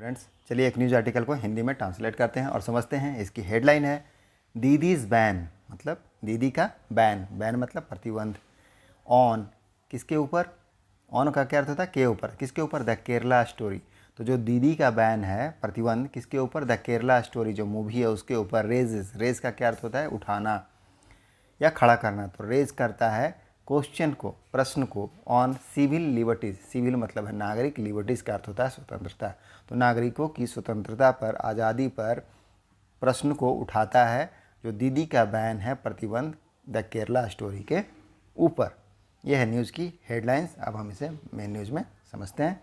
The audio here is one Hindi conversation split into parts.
फ्रेंड्स, चलिए एक न्यूज़ आर्टिकल को हिंदी में ट्रांसलेट करते हैं और समझते हैं। इसकी हेडलाइन है दीदीज बैन, मतलब दीदी का बैन। बैन मतलब प्रतिबंध। ऑन किसके ऊपर? ऑन का क्या अर्थ होता है? के ऊपर। किसके ऊपर? The Kerala story. तो जो दीदी का बैन है, प्रतिबंध, किसके ऊपर? द केरला स्टोरी जो मूवी है उसके ऊपर। रेज, रेज का क्या अर्थ होता है? उठाना या खड़ा करना। तो रेज करता है क्वेश्चन को, प्रश्न को, ऑन सिविल लिबर्टीज। सिविल मतलब है नागरिक, लिबर्टीज का अर्थ होता है स्वतंत्रता। तो नागरिकों की स्वतंत्रता पर, आज़ादी पर प्रश्न को उठाता है जो दीदी का बैन है, प्रतिबंध, द केरला स्टोरी के ऊपर। यह है न्यूज़ की हेडलाइंस। अब हम इसे मेन न्यूज़ में समझते हैं।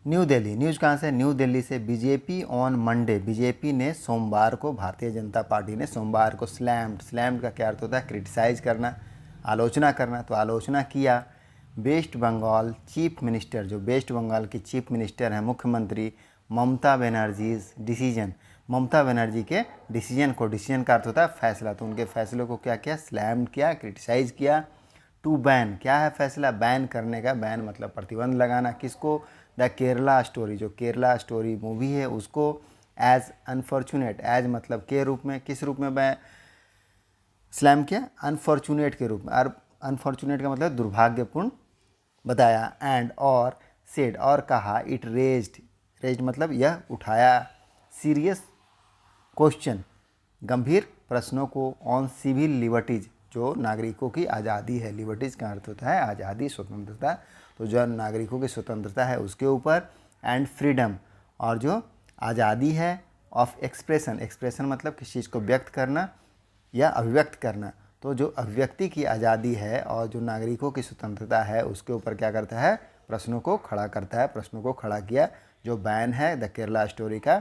न्यू दिल्ली, न्यूज़ कहाँ से? न्यू दिल्ली से। बीजेपी ऑन मंडे, बीजेपी ने सोमवार को, भारतीय जनता पार्टी ने सोमवार को स्लैम्ड। स्लैम्ड का क्या अर्थ होता है? क्रिटिसाइज करना, आलोचना करना। तो आलोचना किया वेस्ट बंगाल चीफ मिनिस्टर, जो वेस्ट बंगाल की चीफ मिनिस्टर हैं, मुख्यमंत्री ममता बनर्जी डिसीजन, ममता बनर्जी के डिसीजन को। डिसीजन का अर्थ होता है फैसला। तो उनके फैसलों को क्या किया? स्लैम्ड किया, क्रिटिसाइज किया। टू बैन, क्या है फैसला? बैन करने का। बैन मतलब प्रतिबंध लगाना। किसको? द केरला स्टोरी, जो केरला स्टोरी मूवी है उसको। एज अनफॉर्चुनेट, एज मतलब के रूप में, किस रूप में बैन स्लैम किया? अनफॉर्चुनेट के रूप में। और अनफॉर्चुनेट का मतलब दुर्भाग्यपूर्ण बताया। एंड और सेड, और कहा, इट रेज्ड, रेज्ड मतलब यह उठाया, सीरियस क्वेश्चन, गंभीर प्रश्नों को, ऑन सिविल लिबर्टीज, जो नागरिकों की आज़ादी है। लिबर्टीज का अर्थ होता है आज़ादी, स्वतंत्रता। तो जो नागरिकों की स्वतंत्रता है उसके ऊपर। एंड फ्रीडम, और जो आज़ादी है ऑफ एक्सप्रेशन, एक्सप्रेशन मतलब किसी चीज़ को व्यक्त करना या अभिव्यक्त करना। तो जो अभिव्यक्ति की आज़ादी है और जो नागरिकों की स्वतंत्रता है उसके ऊपर क्या करता है? प्रश्नों को खड़ा करता है। प्रश्नों को खड़ा किया। जो बैन है द केरला स्टोरी का,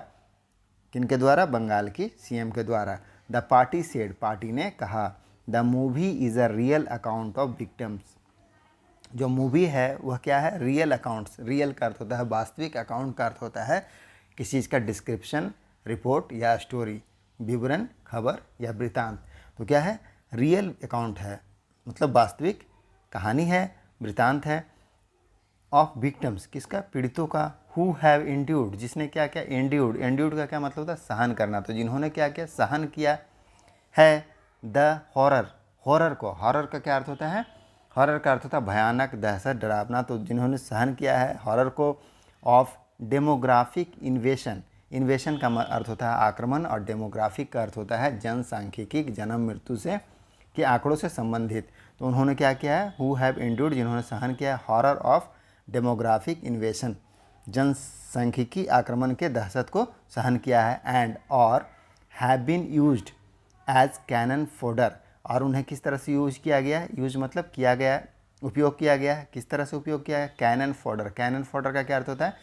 किनके द्वारा? बंगाल की सीएम के द्वारा। द पार्टी सेड, पार्टी ने कहा, the movie is a real account of victims. जो मूवी है वह क्या है? Real accounts. रियल का अर्थ होता है वास्तविक, अकाउंट का अर्थ होता है किसी चीज़ का डिस्क्रिप्शन, रिपोर्ट या स्टोरी, विवरण, खबर या वृतांत। तो क्या है? रियल अकाउंट है, मतलब वास्तविक कहानी है, वृतांत है। ऑफ विक्टिम्स, किसका? पीड़ितों का। हु हैव एंड्यूर्ड, जिसने क्या क्या? एंड्यूर्ड, एंड्यूर्ड का क्या मतलब होता है? सहन करना। तो जिन्होंने क्या किया? सहन किया है। द हॉरर, हॉरर को, हॉरर का क्या अर्थ होता है? हॉरर का अर्थ होता है भयानक, दहशत, डरावना। तो जिन्होंने सहन किया है हॉरर को। ऑफ डेमोग्राफिक इन्वेशन, इन्वेशन का अर्थ होता है आक्रमण, और डेमोग्राफिक का अर्थ होता है जनसांख्यिकी, जन्म मृत्यु से के आंकड़ों से संबंधित। तो उन्होंने क्या किया है? हु हैव एंड्यूर्ड, जिन्होंने सहन किया है हॉरर ऑफ डेमोग्राफिक इन्वेशन, जनसांख्यिकी आक्रमण के दहशत को सहन किया है। एंड और have been used as cannon fodder, और उन्हें किस तरह से यूज किया गया है? यूज मतलब किया गया, उपयोग किया गया है। किस तरह से उपयोग किया है? Cannon fodder. कैनन फोडर का क्या अर्थ होता है?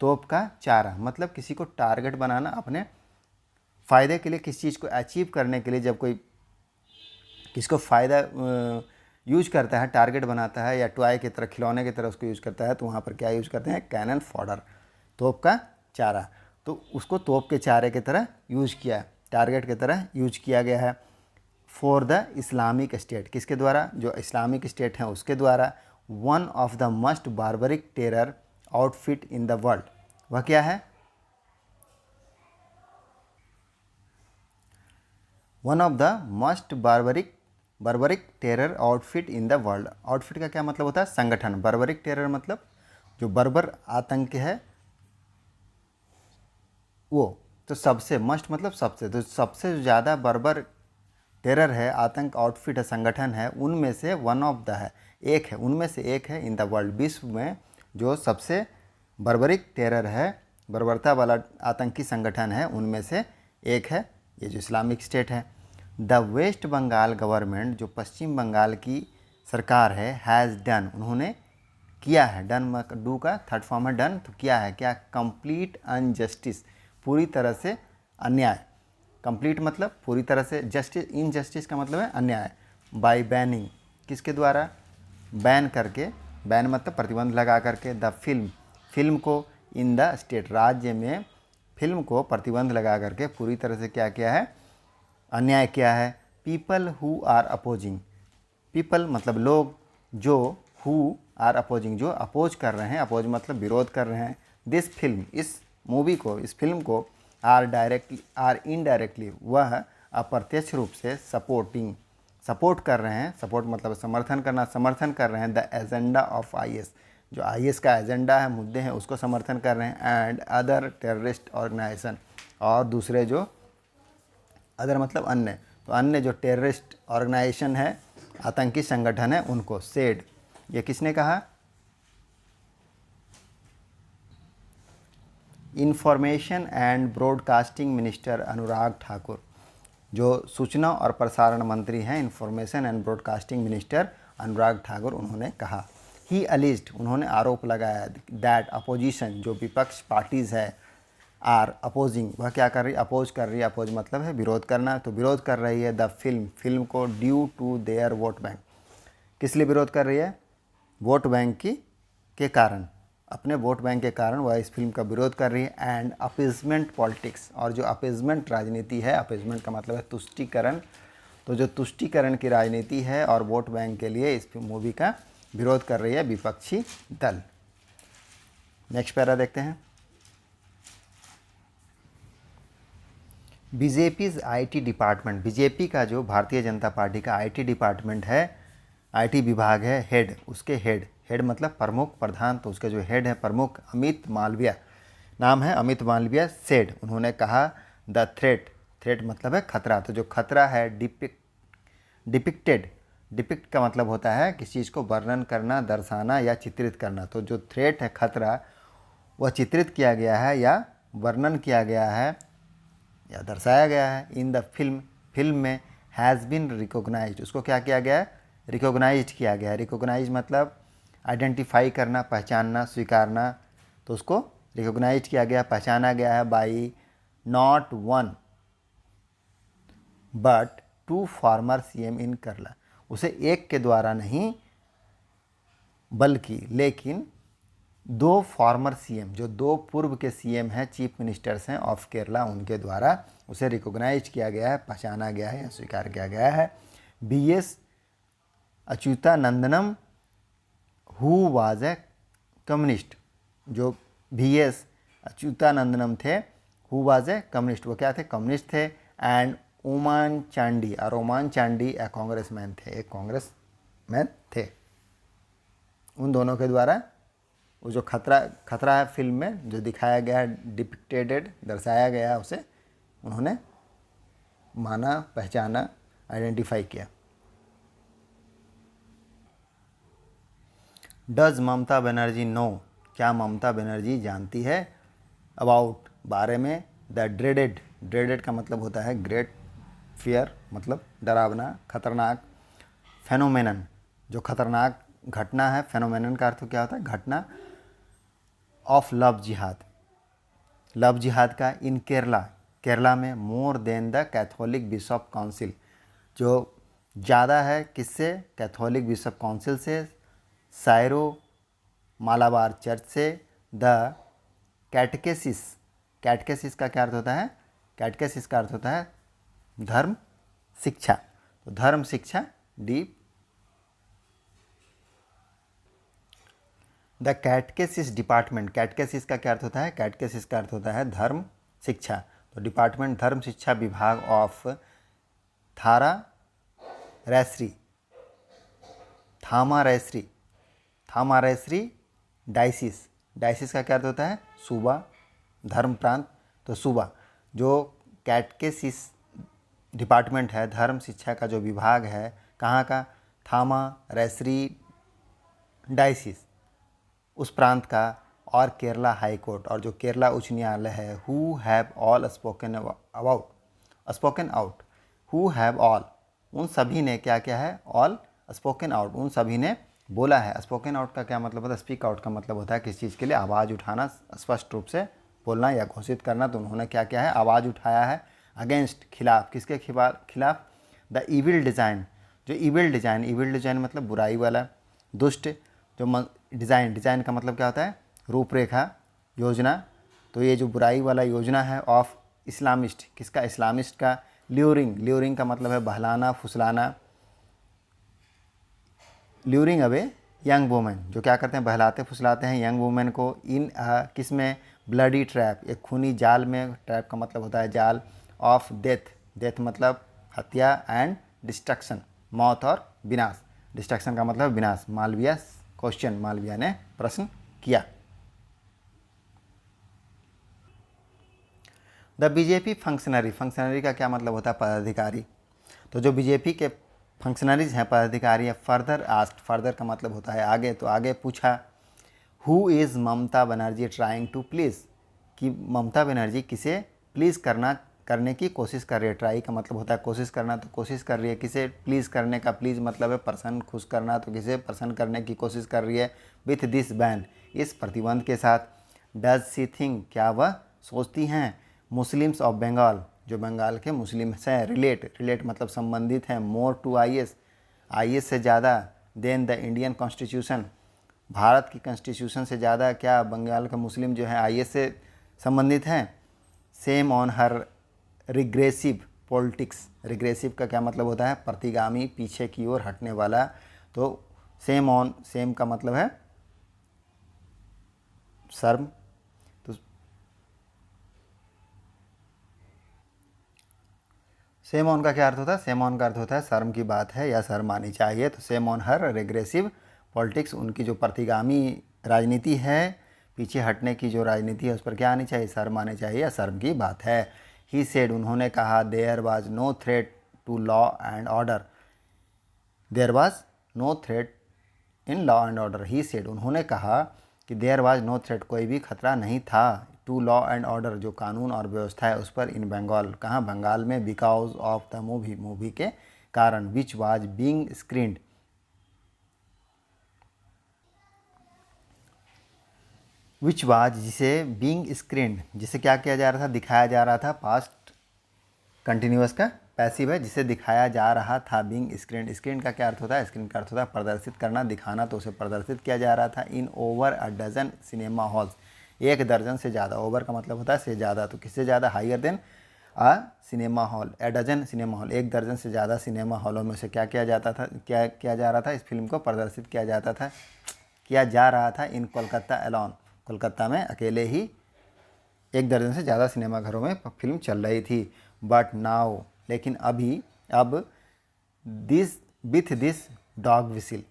तोप का चारा, मतलब किसी को टारगेट बनाना अपने फ़ायदे के लिए, किसी चीज़ को अचीव करने के लिए। जब कोई किसको फ़ायदा यूज करता है, टारगेट बनाता है, या टॉय की तरह, खिलौने की तरह उसको यूज करता है, तो वहाँ पर क्या यूज करते हैं? कैनन फॉडर, तोप का चारा। तो उसको तोप के चारे की तरह यूज किया, टारगेट की तरह यूज किया गया है। फॉर द इस्लामिक स्टेट, किसके द्वारा? जो इस्लामिक स्टेट है उसके द्वारा। One of the most barbaric terror outfit in the world, वह क्या है? One of the most barbaric terror outfit in the world. Outfit का क्या मतलब होता है? संगठन। बार्बरिक टेरर मतलब जो बर्बर आतंक है वो। तो सबसे, मस्ट मतलब सबसे, तो सबसे ज़्यादा बर्बर टेरर है, आतंक, आउटफिट है, संगठन है, उनमें से वन ऑफ द है, एक है, उनमें से एक है इन द वर्ल्ड, विश्व में जो सबसे बर्बरिक टेरर है, बर्बरता वाला आतंकी संगठन है, उनमें से एक है ये जो इस्लामिक स्टेट है। द वेस्ट बंगाल गवर्नमेंट, जो पश्चिम बंगाल की सरकार है, हैज़ डन, उन्होंने किया है। डन, डू का थर्ड फॉर्म है डन, तो किया है क्या? कंप्लीट अनजस्टिस, पूरी तरह से अन्याय। कंप्लीट मतलब पूरी तरह से, जस्टिस, इनजस्टिस का मतलब है अन्याय। बाय बैनिंग, किसके द्वारा? बैन करके, बैन मतलब प्रतिबंध लगा करके। द फिल्म, फिल्म को, इन द स्टेट, राज्य में फिल्म को प्रतिबंध लगा करके पूरी तरह से क्या किया है? अन्याय किया है। People who are opposing, people मतलब लोग, जो हु आर अपोजिंग, जो अपोज कर रहे हैं, अपोज मतलब विरोध कर रहे हैं, दिस फिल्म, इस मूवी को, इस फिल्म को, आर डायरेक्टली आर इनडायरेक्टली, वह अप्रत्यक्ष रूप से सपोर्टिंग, सपोर्ट कर रहे हैं, सपोर्ट मतलब समर्थन करना, समर्थन कर रहे हैं द एजेंडा ऑफ आईएस, जो आईएस का एजेंडा है, मुद्दे हैं, उसको समर्थन कर रहे हैं, एंड अदर टेररिस्ट ऑर्गेनाइजेशन, और दूसरे जो अदर मतलब अन्य, तो अन्य जो टेररिस्ट ऑर्गेनाइजेशन है, आतंकी संगठन है, उनको, सेड, ये किसने कहा? Information and broadcasting minister Anurag Thakur, जो सूचना और प्रसारण मंत्री हैं, information and broadcasting minister Anurag Thakur, उन्होंने कहा। ही अलिज्ड, उन्होंने आरोप लगाया, दैट अपोजिशन, जो विपक्ष पार्टीज़ है, आर अपोजिंग, वह क्या कर रही है? अपोज कर रही है, अपोज मतलब है विरोध करना, तो विरोध कर रही है द फिल्म, फिल्म को, due to their vote bank, किस लिए विरोध कर रही है? वोट बैंक के कारण, अपने वोट बैंक के कारण वह इस फिल्म का विरोध कर रही है, एंड अपीजमेंट पॉलिटिक्स, और जो अपीजमेंट राजनीति है, अपीजमेंट का मतलब है तुष्टीकरण, तो जो तुष्टीकरण की राजनीति है और वोट बैंक के लिए इस मूवी का विरोध कर रही है विपक्षी दल। नेक्स्ट पैरा देखते हैं। बीजेपी आईटी डिपार्टमेंट, बीजेपी का जो भारतीय जनता पार्टी का आईटी डिपार्टमेंट है, आईटी विभाग है, हेड, उसके हेड, हेड मतलब प्रमुख, प्रधान, तो उसके जो हेड है प्रमुख, अमित मालविया, नाम है अमित मालविया, सेड, उन्होंने कहा द थ्रेट, थ्रेट मतलब है खतरा, तो जो खतरा है डिपिक्टेड, डिपिक्ट का मतलब होता है किसी चीज़ को वर्णन करना, दर्शाना या चित्रित करना, तो जो थ्रेट है, खतरा, वह चित्रित किया गया है या वर्णन किया गया है या दर्शाया गया है इन द फिल्म, फिल्म में, हैज़ बिन रिकॉग्नाइज्ड, उसको क्या किया गया है? रिकॉग्नाइज्ड किया गया है। रिकॉग्नाइज मतलब आइडेंटिफाई करना, पहचानना, स्वीकारना, तो उसको रिकॉग्नाइज किया गया, पहचाना गया है, by not one but two former CM in Kerala, उसे एक के द्वारा नहीं बल्कि लेकिन दो फॉर्मर सीएम, जो दो पूर्व के सीएम हैं, चीफ मिनिस्टर्स हैं ऑफ केरला, उनके द्वारा उसे रिकॉग्नाइज किया गया है, पहचाना गया है या स्वीकार किया गया है। BS Achuthanandan who was a communist, जो बीएस अच्युतानंदनम थे, हु वाज ए कम्युनिस्ट, वो क्या थे? कम्युनिस्ट थे, एंड ओमान चांडी, और ओमान चांडी ए कांग्रेसमैन थे, एक कांग्रेसमैन थे। उन दोनों के द्वारा वो जो खतरा है फिल्म में जो दिखाया गया है, डिपिक्टेड, दर्शाया गया है, उसे उन्होंने माना, पहचाना, आइडेंटिफाई किया। डज ममता बनर्जी नो, क्या ममता बनर्जी जानती है? अबाउट, बारे में, द ड्रेडेड, ड्रेडेड का मतलब होता है ग्रेट फियर, मतलब डरावना, खतरनाक, फेनोमेनन, जो खतरनाक घटना है, फेनोमेनन का अर्थ क्या होता है? घटना, ऑफ लव जिहाद, लव जिहाद का, इन केरला, केरला में, more than the Catholic bishop council, जो ज़्यादा है किससे? कैथोलिक बिशप काउंसिल से, सायरो मालाबार चर्च से, द कैटकेसिस, कैटकेसिस का क्या अर्थ होता है? कैटकेसिस का अर्थ होता है धर्म शिक्षा, तो धर्म शिक्षा, डीप, द कैटकेसिस डिपार्टमेंट, कैटकेसिस का क्या अर्थ होता है? कैटकेसिस का अर्थ होता है धर्म शिक्षा, तो डिपार्टमेंट, धर्म शिक्षा विभाग ऑफ थारा रैसरी, थामारैसरी, थामारैसरी डाइसिस, डाइसिस का क्या अर्थ होता है? सूबा, धर्म प्रांत, तो सूबा, जो कैटकेसिस डिपार्टमेंट है, धर्म शिक्षा का जो विभाग है, कहाँ का? थामारैसरी डाइसिस, उस प्रांत का, और केरला हाई कोर्ट, और जो केरला उच्च न्यायालय है, who have all spoken about, spoken out, who have all, उन सभी ने क्या क्या है? ऑल स्पोकन आउट, उन सभी ने बोला है। स्पोकन आउट का क्या मतलब होता है? स्पीक आउट का मतलब होता है किसी चीज़ के लिए आवाज़ उठाना, स्पष्ट रूप से बोलना या घोषित करना, तो उन्होंने क्या क्या है? आवाज़ उठाया है, अगेंस्ट, खिलाफ, किसके खिलाफ? द इविल डिज़ाइन, जो इविल डिज़ाइन, इविल डिज़ाइन मतलब बुराई वाला, दुष्ट, जो डिज़ाइन, डिज़ाइन का मतलब क्या होता है? रूपरेखा, योजना, तो ये जो बुराई वाला योजना है ऑफ इस्लामिस्ट, किसका? इस्लामिस्ट का, ल्यूरिंग, ल्यूरिंग का मतलब है बहलाना, फुसलाना, ल्यूरिंग अवे यंग वुमेन, जो क्या करते हैं, बहलाते फुसलाते हैं यंग वुमेन को इन किस में, ब्लडी ट्रैप, एक खूनी जाल में, ट्रैप का मतलब होता है जाल, ऑफ डेथ, डेथ मतलब हत्या, एंड डिस्ट्रक्शन, मौत और विनाश, डिस्ट्रक्शन का मतलब विनाश। मालविया क्वेश्चन, मालविया ने प्रश्न किया। द बीजेपी फंक्शनरी, फंक्शनरी का क्या मतलब होता है, पदाधिकारी। तो जो बीजेपी के फंक्शनरीज हैं, पदाधिकारी हैं, फर्दर आस्क्ड, फर्दर का मतलब होता है आगे, तो आगे पूछा, who is Mamata Banerjee trying to please, कि ममता बनर्जी किसे प्लीज़ करने की कोशिश कर रही है। ट्राई का मतलब होता है कोशिश करना, तो कोशिश कर रही है किसे प्लीज़ करने का, प्लीज़ मतलब है प्रसन्न, खुश करना, तो किसे प्रसन्न करने की कोशिश कर रही है। विथ दिस बैन, इस प्रतिबंध के साथ। डज सी थिंक, क्या वह सोचती हैं, मुस्लिम्स ऑफ बंगाल, जो बंगाल के मुस्लिम हैं, रिलेट, रिलेट मतलब संबंधित हैं, मोर टू आईएस, आईएस से ज़्यादा, than the Indian constitution, Bharat की कॉन्स्टिट्यूशन से ज़्यादा क्या बंगाल के मुस्लिम जो हैं आईएस से संबंधित हैं। Same on her regressive politics, regressive का क्या मतलब होता है, प्रतिगामी, पीछे की ओर हटने वाला। तो सेम ऑन, सेम का मतलब है शर्म, तो सेम ऑन का क्या अर्थ होता है, सेम ऑन का अर्थ होता है शर्म की बात है या शर्म आनी चाहिए। तो same on her regressive politics, उनकी जो प्रतिगामी राजनीति है, पीछे हटने की जो राजनीति है, उस पर क्या आनी चाहिए, शर्म आनी चाहिए या शर्म की बात है। ही सेड, उन्होंने कहा, there was no threat to law and order, there was no threat in law and order. He said, उन्होंने कहा कि देयर वाज नो थ्रेट, कोई भी खतरा नहीं था, टू लॉ एंड ऑर्डर, जो कानून और व्यवस्था है उस पर, इन बंगाल, कहाँ, बंगाल में, because of the movie, movie के कारण, which was being screened, which was, जिसे, बीइंग स्क्रीन्ड, जिसे क्या किया जा रहा था, दिखाया जा रहा था, पास्ट कंटिन्यूअस का पैसिव है, जिसे दिखाया जा रहा था, बीइंग स्क्रीन, स्क्रीन का क्या अर्थ होता है, स्क्रीन का अर्थ होता है प्रदर्शित करना, दिखाना, तो उसे प्रदर्शित किया जा रहा था, in over a dozen cinema halls, एक दर्जन से ज़्यादा, ओवर का मतलब होता है से ज़्यादा, तो किससे ज़्यादा, higher than a cinema hall, a dozen cinema hall, एक दर्जन से ज़्यादा सिनेमा हॉलों में से क्या किया जाता था, क्या किया जा रहा था, इस फिल्म को प्रदर्शित किया जाता था, किया जा रहा था, इन कोलकाता एलॉन, कोलकाता में अकेले ही एक दर्जन से ज़्यादा सिनेमाघरों में फिल्म चल रही थी। बट नाउ, लेकिन अभी, अब, this, with this dog whistle,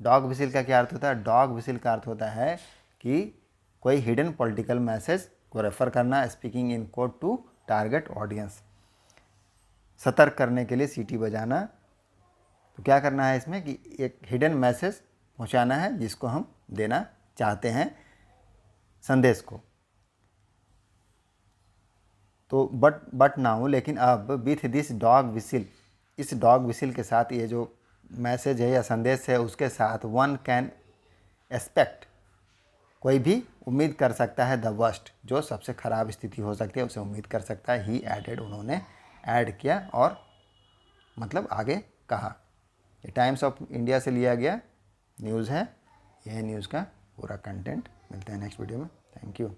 dog whistle का क्या अर्थ होता है, डॉग विसिल का अर्थ होता है कि कोई हिडन पॉलिटिकल मैसेज को रेफर करना, speaking in code to target audience, सतर्क करने के लिए सीटी बजाना। तो क्या करना है इसमें कि एक हिडन मैसेज पहुंचाना है जिसको हम देना चाहते हैं, संदेश को। तो बट नाउ, लेकिन अब, विथ दिस डॉग विसिल, इस डॉग विसिल के साथ, ये जो मैसेज है या संदेश है उसके साथ, वन कैन एक्सपेक्ट, कोई भी उम्मीद कर सकता है, द वर्स्ट, जो सबसे ख़राब स्थिति हो सकती है उसे उम्मीद कर सकता है। ही एडेड, उन्होंने ऐड किया और मतलब आगे कहा। ये टाइम्स ऑफ इंडिया से लिया गया न्यूज़ है, यह न्यूज़ का पूरा कंटेंट। मिलते हैं नेक्स्ट वीडियो में, थैंक यू।